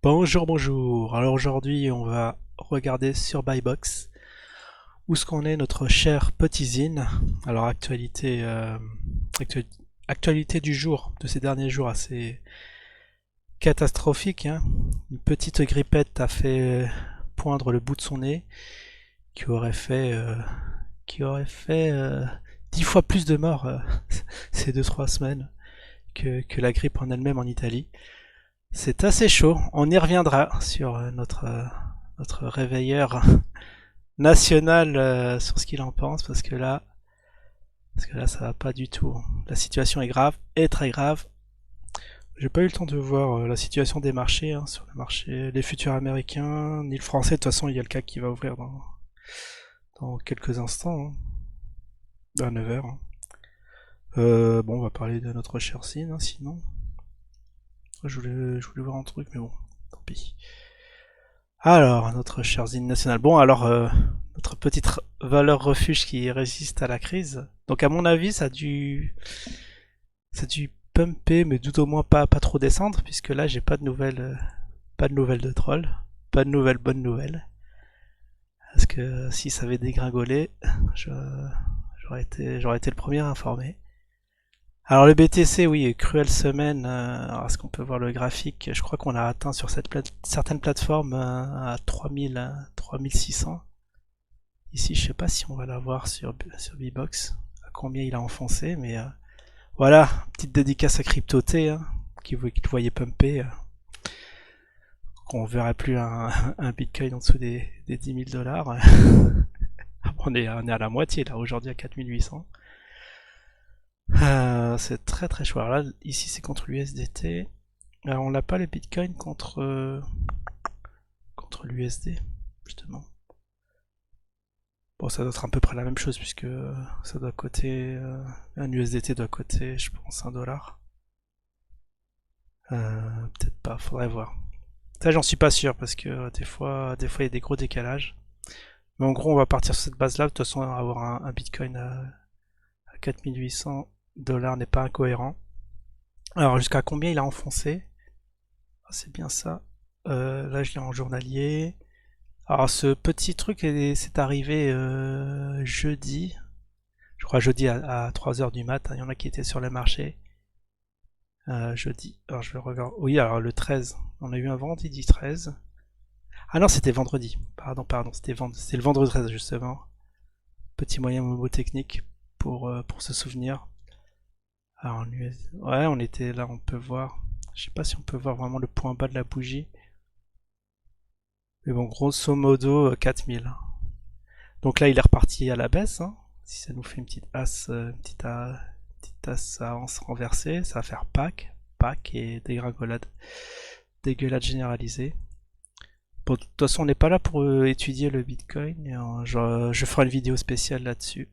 Bonjour, bonjour. Alors aujourd'hui, on va regarder sur Buybox où ce qu'on est notre cher petit zine. Alors actu- actualité du jour, de ces derniers jours assez catastrophique, hein. Une petite grippette a fait poindre le bout de son nez qui aurait fait qui aurait fait 10 fois plus de morts ces 2 3 semaines que la grippe en elle-même en Italie. C'est assez chaud. On y reviendra sur notre réveilleur national sur ce qu'il en pense parce que là ça va pas du tout. La situation est grave et très grave. J'ai pas eu le temps de voir la situation des marchés, hein, sur le marché, les futurs américains, ni le français. De toute façon, il y a le CAC qui va ouvrir dans quelques instants, hein, à 9h. Hein. Bon, on va parler de notre cher Sin, hein, sinon. Je voulais voir un truc, mais bon, tant pis. Alors, notre cher Zine national. Bon, alors, notre petite valeur refuge qui résiste à la crise. Donc, à mon avis, ça a dû pumper, mais tout au moins pas trop descendre, puisque là, j'ai pas de nouvelles de troll, pas de nouvelles bonnes nouvelles. Parce que si ça avait dégringolé, je- j'aurais été le premier à informer. Alors le BTC, oui, cruelle semaine. Alors, est-ce qu'on peut voir le graphique? Je crois qu'on a atteint sur certaines plateformes à 3600. Ici, je sais pas si on va l'avoir sur Bbox, à combien il a enfoncé, mais voilà, petite dédicace à CryptoT, hein, qui le voyait pumper, qu'on verrait plus un Bitcoin en dessous des 10 000 dollars. On est à la moitié là, aujourd'hui à 4800. C'est très très chaud. Alors là, ici c'est contre l'USDT. On n'a pas les bitcoins contre l'USD, justement. Bon, ça doit être à peu près la même chose, puisque ça doit coter. Un USDT doit coter, je pense, 1 dollar. Peut-être pas, faudrait voir. Ça, j'en suis pas sûr, parce que des fois, il y a des gros décalages. Mais en gros, on va partir sur cette base-là. De toute façon, avoir un bitcoin à 4800 dollars n'est pas incohérent. Alors, jusqu'à combien il a enfoncé? Ah, c'est bien ça. Là, je l'ai en journalier. Alors, ce petit truc, c'est arrivé jeudi. Je crois jeudi à 3h du mat. Il y en a qui étaient sur le marché. Jeudi. Alors, je vais regarder. Oui, alors le 13. On a eu un vendredi 13. Ah non, c'était vendredi. Pardon. C'était le vendredi 13, justement. Petit moyen mnémotechnique pour se souvenir. Alors, en US... Ouais, on était là, on peut voir. Je sais pas si on peut voir vraiment le point bas de la bougie. Mais bon, grosso modo, 4000. Donc là, il est reparti à la baisse, hein. Si ça nous fait une petite as, petite as à anse renversée, ça va faire pack et dégringolade, dégueulade généralisée. Bon, de toute façon, on n'est pas là pour étudier le Bitcoin. Et, je ferai une vidéo spéciale là-dessus.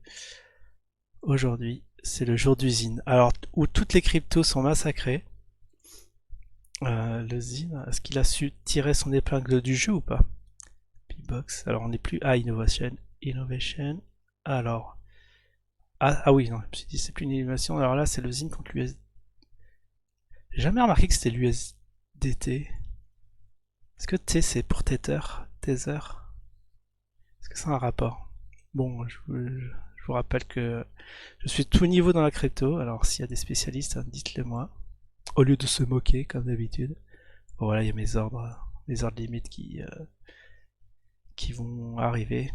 Aujourd'hui, c'est le jour d'usine. Alors, où toutes les cryptos sont massacrées. Le Zine, est-ce qu'il a su tirer son épingle du jeu ou pas? P-Box. Alors, on n'est plus à Innovation. Alors, ah oui, non, je me suis dit c'est plus une innovation. Alors là, c'est le Zine contre l'USD. J'ai jamais remarqué que c'était l'USDT. Est-ce que T c'est pour Tether? Est-ce que c'est un rapport? Bon, je vous rappelle que je suis tout niveau dans la crypto. Alors s'il y a des spécialistes, hein, dites-le moi. Au lieu de se moquer, comme d'habitude. Bon, voilà, il y a mes ordres limites qui vont arriver.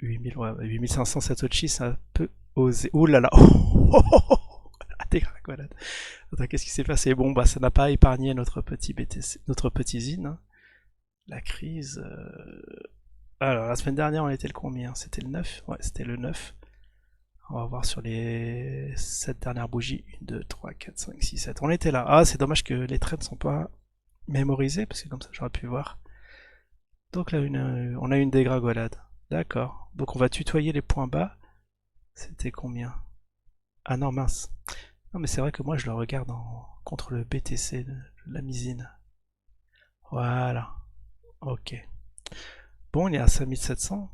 8000, ouais, 8500 Satoshi, ça peut oser. Ouh là là! Dégringolade. Attends, qu'est-ce qui s'est passé? Bon, bah, ça n'a pas épargné notre petit BTC, notre petit zine, hein. La crise. Alors, la semaine dernière, on était le combien? C'était le 9. Ouais, c'était le 9. On va voir sur les 7 dernières bougies. 1, 2, 3, 4, 5, 6, 7. On était là. Ah, c'est dommage que les traits ne sont pas mémorisés, parce que comme ça, j'aurais pu voir. Donc là, on a une dégringolade. D'accord. Donc on va tutoyer les points bas. C'était combien? Ah non, mince. Non, mais c'est vrai que moi, je le regarde contre le BTC de la misine. Voilà. Ok. Bon, on est à 5700.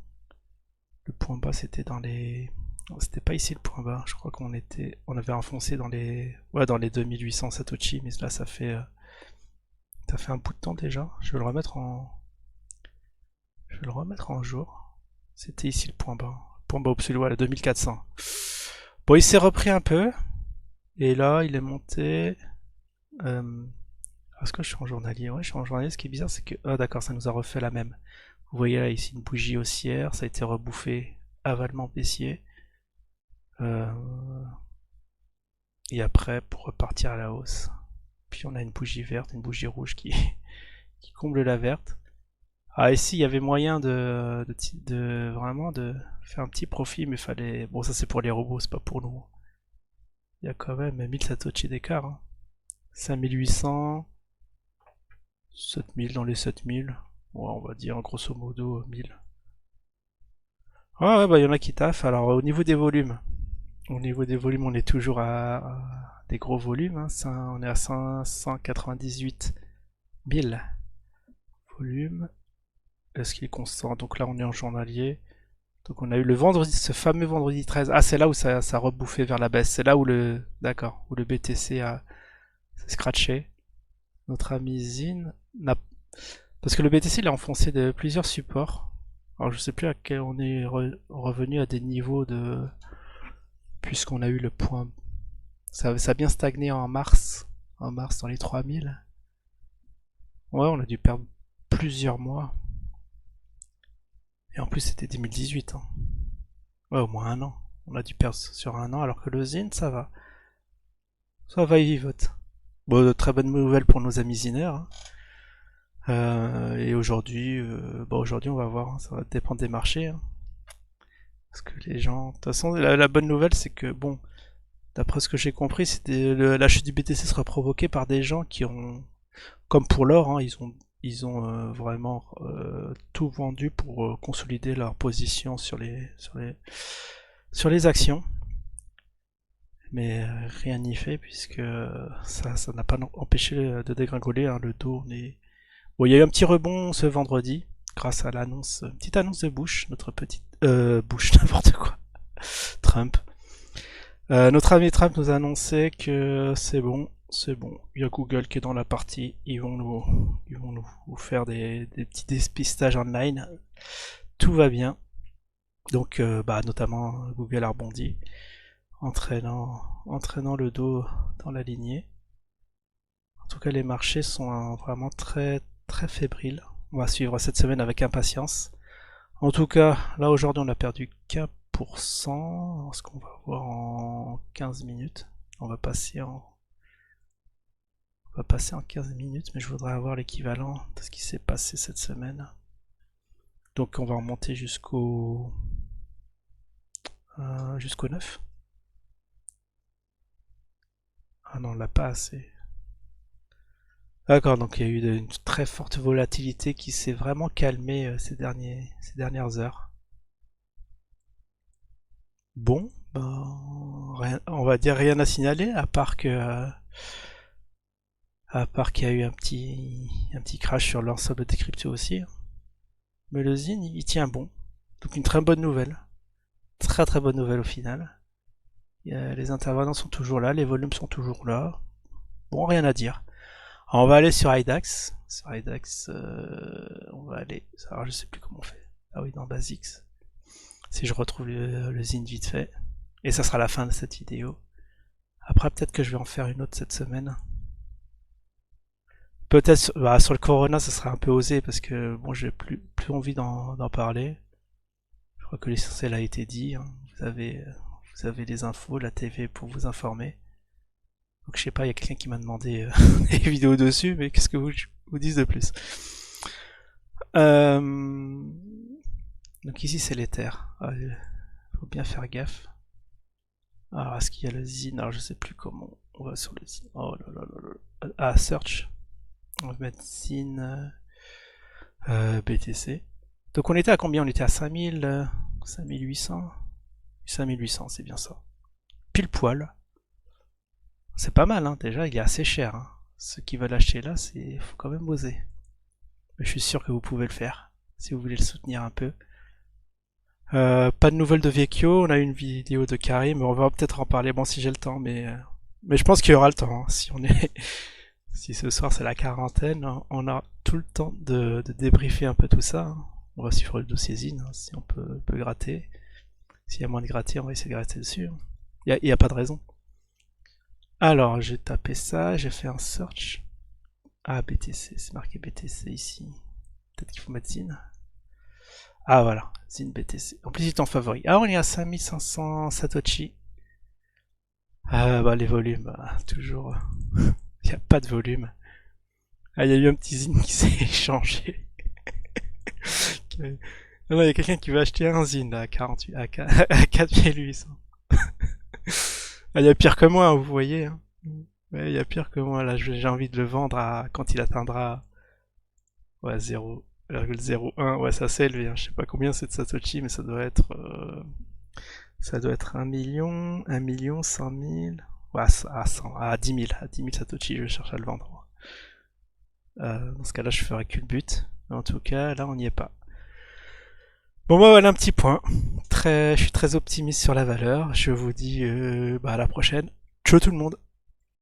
Le point bas, c'était dans les... Non, c'était pas ici le point bas. Je crois on avait enfoncé dans les 2800 Satoshi, mais là, Ça fait un bout de temps déjà. Je vais le remettre en jour. C'était ici le point bas. Point bas absolu, voilà, 2400. Bon, il s'est repris un peu. Et là, il est monté. Est-ce que je suis en journalier? Ouais, je suis en journalier. Ce qui est bizarre, c'est que. Ah, d'accord, ça nous a refait la même. Vous voyez là, ici, une bougie haussière. Ça a été rebouffé avalement baissier. Et après, pour repartir à la hausse. Puis on a une bougie verte, une bougie rouge qui comble la verte. Ah, ici, il y avait moyen de vraiment de faire un petit profit, mais fallait. Bon, ça c'est pour les robots, c'est pas pour nous. Il y a quand même 1000 satoshi d'écart. Hein. 5800, 7000 dans les 7000. Ouais, on va dire grosso modo 1000. Ah ouais, bah il y en a qui taffent. Alors au niveau des volumes, on est toujours à des gros volumes. Hein. On est à 598 000 volumes. Est-ce qu'il est constant? Donc là, on est en journalier. Donc on a eu le vendredi, ce fameux vendredi 13. Ah, c'est là où ça a rebouffé vers la baisse. C'est là où d'accord, où le BTC a scratché. Notre ami Zin n'a, parce que le BTC il a enfoncé de plusieurs supports. Alors je sais plus à quel on est revenu à des niveaux de, puisqu'on a eu le point. Ça a bien stagné en mars dans les 3000. Ouais, on a dû perdre plusieurs mois. Et en plus c'était 2018. Hein. Ouais, au moins un an. On a dû perdre sur un an, alors que le Zin, ça va. Ça va, il vivote. Bon, de très bonnes nouvelles pour nos amis zineurs. Hein. Et aujourd'hui, aujourd'hui, on va voir. Hein, ça va dépendre des marchés. Hein. Parce que les gens. De toute façon, la bonne nouvelle, c'est que, bon, d'après ce que j'ai compris, la chute du BTC sera provoquée par des gens qui ont. Comme pour l'or, hein, ils ont vraiment tout vendu pour consolider leur position sur les actions. Mais rien n'y fait puisque ça n'a pas empêché de dégringoler. Hein, le dos, bon, il y a eu un petit rebond ce vendredi grâce à petite annonce de Bush, notre petite Bush n'importe quoi, Trump. Notre ami Trump nous a annoncé que c'est bon. Il y a Google qui est dans la partie. Ils vont nous faire des petits dépistages online. Tout va bien. Donc, notamment Google a rebondi, entraînant le dos dans la lignée. En tout cas, les marchés sont vraiment très très fébriles. On va suivre cette semaine avec impatience. En tout cas, là aujourd'hui, on a perdu qu'1%. Ce qu'on va voir en 15 minutes. On va passer en 15 minutes, mais je voudrais avoir l'équivalent de ce qui s'est passé cette semaine. Donc on va remonter jusqu'au 9. Ah non, on l'a pas assez. D'accord, donc il y a eu une très forte volatilité qui s'est vraiment calmée ces dernières heures. Bon, on va dire rien à signaler, à part qu'il y a eu un petit crash sur l'ensemble des cryptos aussi. Mais le Zin, il tient bon. Donc une très bonne nouvelle. Très très bonne nouvelle au final. Les intervenants sont toujours là, les volumes sont toujours là. Bon, rien à dire. Alors, on va aller sur IDAX. Sur IDAX, on va aller. Alors, je sais plus comment on fait. Ah oui, dans Basics. Si je retrouve le Zin vite fait. Et ça sera la fin de cette vidéo. Après, peut-être que je vais en faire une autre cette semaine. Peut-être sur le Corona, ça sera un peu osé parce que bon, j'ai plus envie d'en parler. Je crois que l'essentiel a été dit. Hein. Vous avez les infos, la TV pour vous informer. Donc je sais pas, il y a quelqu'un qui m'a demandé des vidéos dessus, mais qu'est-ce que vous dites de plus? Donc ici c'est l'Ether. Il faut bien faire gaffe. Alors est-ce qu'il y a le Zin? Alors je sais plus comment on va sur le Zin. Oh là là là là. Ah, search. On va mettre Zin BTC. Donc on était à combien? On était à 5000, 5800 5800, c'est bien ça. Pile poil. C'est pas mal, hein, déjà, il est assez cher. Hein. Ceux qui veulent acheter là, faut quand même oser. Mais je suis sûr que vous pouvez le faire, si vous voulez le soutenir un peu. Pas de nouvelles de Vecchio, on a eu une vidéo de Karim, on va peut-être en parler, bon si j'ai le temps, mais je pense qu'il y aura le temps, hein, si on est Si ce soir c'est la quarantaine, on a tout le temps de débriefer un peu tout ça, hein. On va suivre le dossier Zine, hein, si on peut gratter. S'il y a moins de gratter, on va essayer de gratter dessus. Il y a pas de raison. Alors, j'ai tapé ça, j'ai fait un search. Ah, BTC, c'est marqué BTC ici. Peut-être qu'il faut mettre Zine. Ah voilà, Zine BTC. En plus, il est en favori. Ah, on est à 5500 Satoshi. Ah bah les volumes, toujours. Il n'y a pas de volume. Ah, il y a eu un petit Zine qui s'est échangé. Ah non, il y a quelqu'un qui veut acheter un Zine là, à 48, à 4800. Ah, il y a pire que moi, hein, vous voyez, hein. Ouais, il y a pire que moi, là, j'ai envie de le vendre quand il atteindra, ouais, 0,01. Ouais, ça c'est élevé, hein. Je sais pas combien c'est de Satoshi, mais ça doit être 1 million, 100 000. Ouais, à 10 000, à 10 000 Satoshi, je cherche à le vendre. Dans ce cas-là, je ferai que le but. Mais en tout cas, là, on n'y est pas. Bon, bah voilà un petit point. Je suis très optimiste sur la valeur. Je vous dis à la prochaine. Ciao tout le monde.